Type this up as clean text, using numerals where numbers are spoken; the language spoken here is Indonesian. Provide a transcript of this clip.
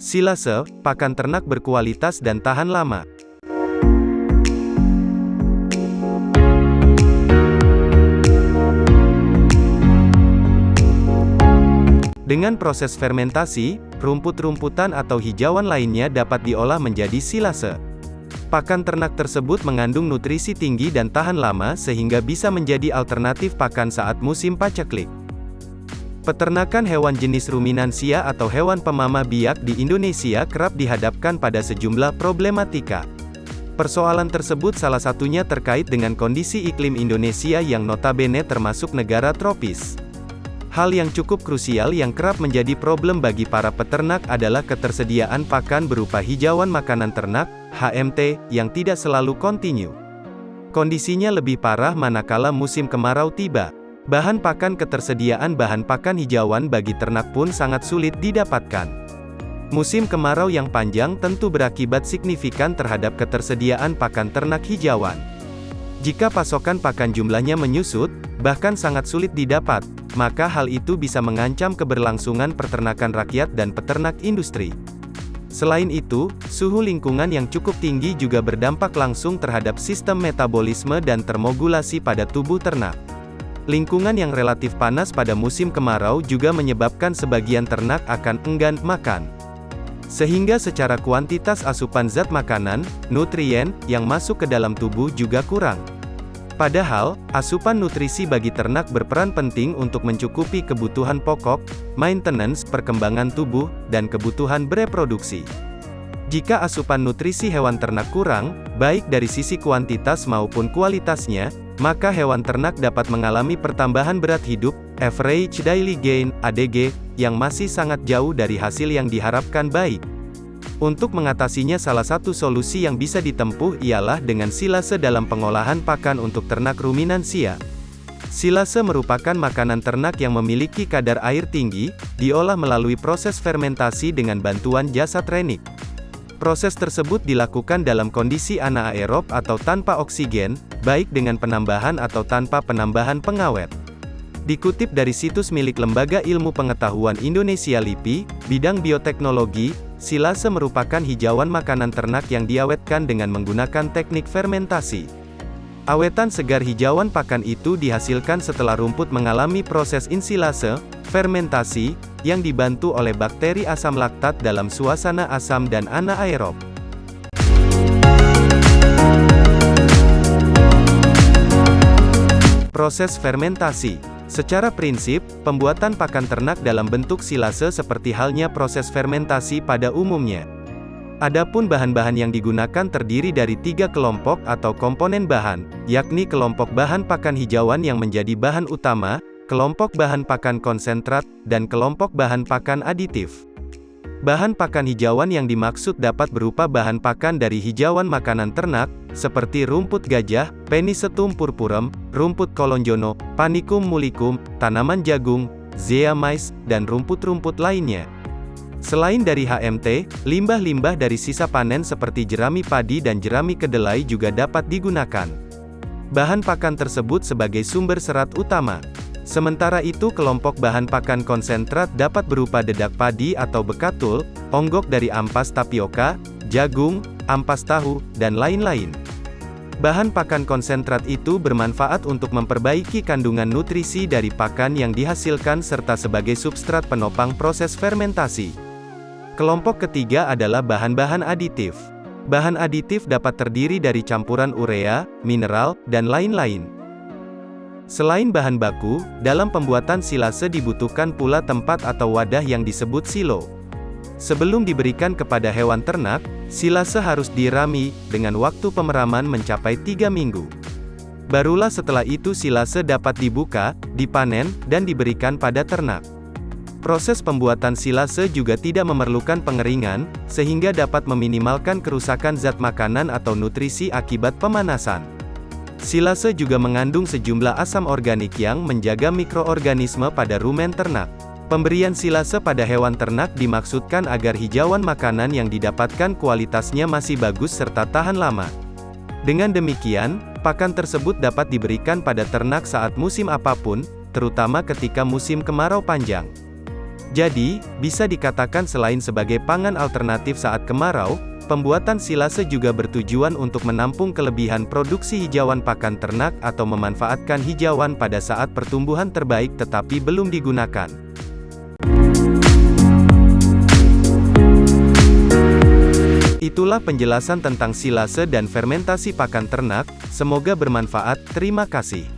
Silase, pakan ternak berkualitas dan tahan lama. Dengan proses fermentasi, rumput-rumputan atau hijauan lainnya dapat diolah menjadi silase. Pakan ternak tersebut mengandung nutrisi tinggi dan tahan lama sehingga bisa menjadi alternatif pakan saat musim paceklik. Peternakan hewan jenis ruminansia atau hewan pemamah biak di Indonesia kerap dihadapkan pada sejumlah problematika. Persoalan tersebut salah satunya terkait dengan kondisi iklim Indonesia yang notabene termasuk negara tropis. Hal yang cukup krusial yang kerap menjadi problem bagi para peternak adalah ketersediaan pakan berupa hijauan makanan ternak, HMT, yang tidak selalu kontinu. Kondisinya lebih parah manakala musim kemarau tiba. Ketersediaan bahan pakan hijauan bagi ternak pun sangat sulit didapatkan. Musim kemarau yang panjang tentu berakibat signifikan terhadap ketersediaan pakan ternak hijauan. Jika pasokan pakan jumlahnya menyusut, bahkan sangat sulit didapat, maka hal itu bisa mengancam keberlangsungan peternakan rakyat dan peternak industri. Selain itu, suhu lingkungan yang cukup tinggi juga berdampak langsung terhadap sistem metabolisme dan termogulasi pada tubuh ternak. Lingkungan yang relatif panas pada musim kemarau juga menyebabkan sebagian ternak akan enggan makan. Sehingga secara kuantitas asupan zat makanan, nutrien, yang masuk ke dalam tubuh juga kurang. Padahal, asupan nutrisi bagi ternak berperan penting untuk mencukupi kebutuhan pokok, maintenance, perkembangan tubuh, dan kebutuhan bereproduksi. Jika asupan nutrisi hewan ternak kurang, baik dari sisi kuantitas maupun kualitasnya, maka hewan ternak dapat mengalami pertambahan berat hidup, average daily gain, ADG, yang masih sangat jauh dari hasil yang diharapkan baik. Untuk mengatasinya salah satu solusi yang bisa ditempuh ialah dengan silase dalam pengolahan pakan untuk ternak ruminansia. Silase merupakan makanan ternak yang memiliki kadar air tinggi, diolah melalui proses fermentasi dengan bantuan jasa trenik. Proses tersebut dilakukan dalam kondisi anaerob atau tanpa oksigen, baik dengan penambahan atau tanpa penambahan pengawet. Dikutip dari situs milik Lembaga Ilmu Pengetahuan Indonesia LIPI, bidang bioteknologi, silase merupakan hijauan makanan ternak yang diawetkan dengan menggunakan teknik fermentasi. Awetan segar hijauan pakan itu dihasilkan setelah rumput mengalami proses insilase, fermentasi, yang dibantu oleh bakteri asam laktat dalam suasana asam dan anaerob. Proses fermentasi. Secara prinsip, pembuatan pakan ternak dalam bentuk silase seperti halnya proses fermentasi pada umumnya. Adapun bahan-bahan yang digunakan terdiri dari 3 kelompok atau komponen bahan, yakni kelompok bahan pakan hijauan yang menjadi bahan utama, kelompok bahan pakan konsentrat, dan kelompok bahan pakan aditif. Bahan pakan hijauan yang dimaksud dapat berupa bahan pakan dari hijauan makanan ternak, seperti rumput gajah, Penicetum purpureum, rumput kolonjono, Panicum mullicum, tanaman jagung, Zea mays, dan rumput-rumput lainnya. Selain dari HMT, limbah-limbah dari sisa panen seperti jerami padi dan jerami kedelai juga dapat digunakan. Bahan pakan tersebut sebagai sumber serat utama. Sementara itu kelompok bahan pakan konsentrat dapat berupa dedak padi atau bekatul, onggok dari ampas tapioka, jagung, ampas tahu, dan lain-lain. Bahan pakan konsentrat itu bermanfaat untuk memperbaiki kandungan nutrisi dari pakan yang dihasilkan serta sebagai substrat penopang proses fermentasi. Kelompok ketiga adalah bahan-bahan aditif. Bahan aditif dapat terdiri dari campuran urea, mineral, dan lain-lain. Selain bahan baku, dalam pembuatan silase dibutuhkan pula tempat atau wadah yang disebut silo. Sebelum diberikan kepada hewan ternak, silase harus dirami, dengan waktu pemeraman mencapai 3 minggu. Barulah setelah itu silase dapat dibuka, dipanen, dan diberikan pada ternak. Proses pembuatan silase juga tidak memerlukan pengeringan, sehingga dapat meminimalkan kerusakan zat makanan atau nutrisi akibat pemanasan. Silase juga mengandung sejumlah asam organik yang menjaga mikroorganisme pada rumen ternak. Pemberian silase pada hewan ternak dimaksudkan agar hijauan makanan yang didapatkan kualitasnya masih bagus serta tahan lama. Dengan demikian, pakan tersebut dapat diberikan pada ternak saat musim apapun, terutama ketika musim kemarau panjang. Jadi, bisa dikatakan selain sebagai pangan alternatif saat kemarau, pembuatan silase juga bertujuan untuk menampung kelebihan produksi hijauan pakan ternak atau memanfaatkan hijauan pada saat pertumbuhan terbaik tetapi belum digunakan. Itulah penjelasan tentang silase dan fermentasi pakan ternak, semoga bermanfaat, terima kasih.